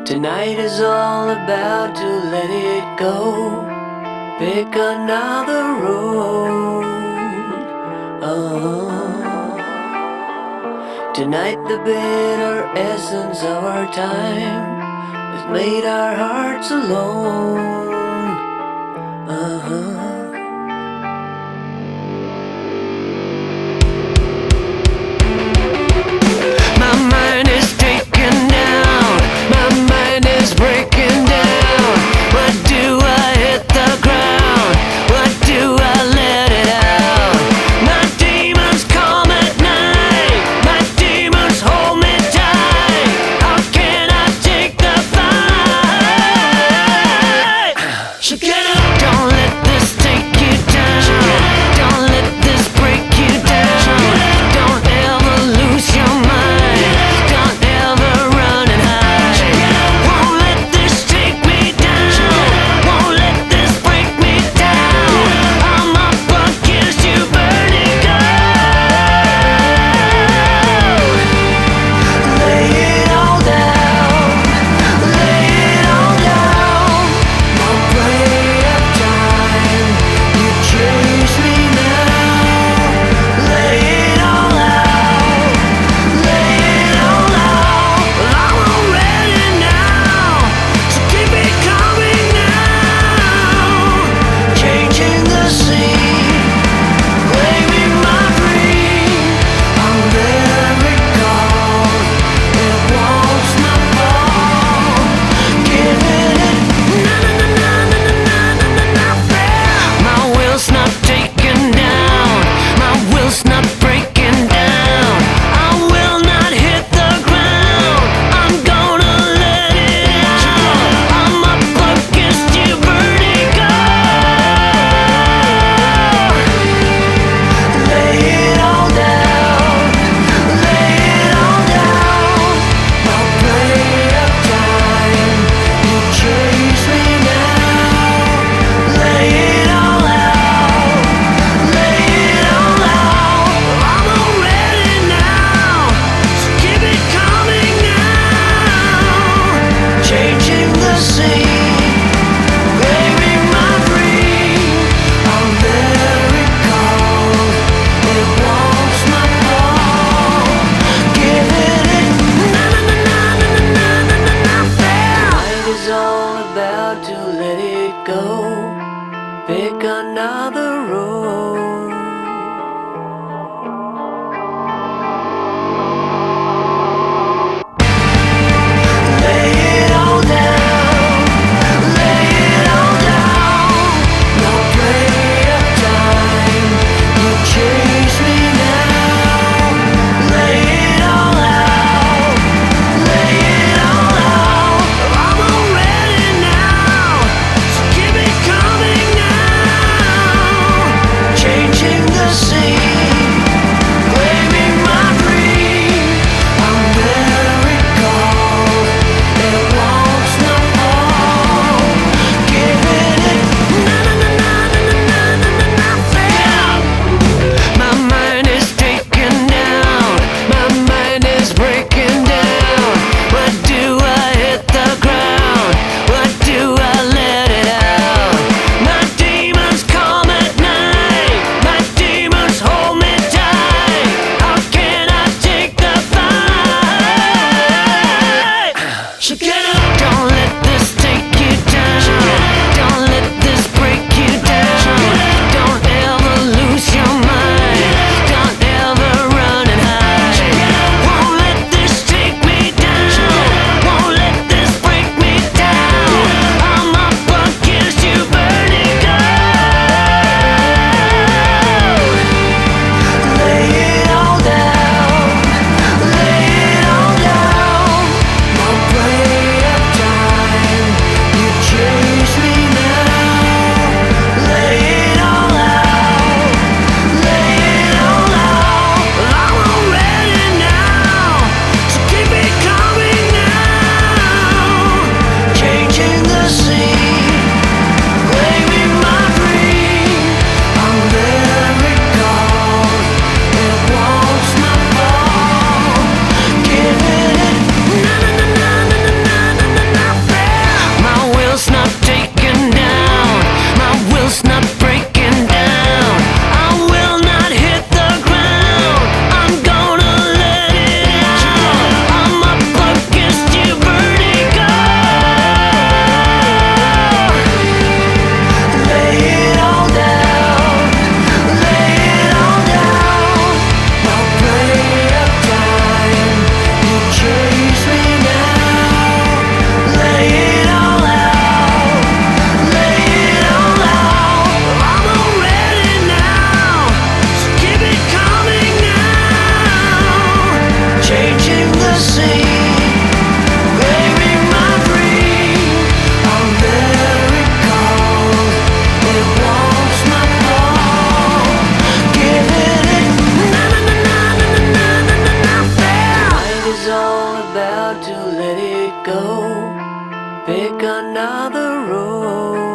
Tonight is all about to let it go. Pick another road. Tonight the bitter essence of our time has made our hearts alone. My mind is taken down. My mind is breaking down. What do I hit the ground? What do I let it out? My demons come at night. My demons hold me tight. How can I take the fight? So get up, don't let this take about to let it go. Pick another road.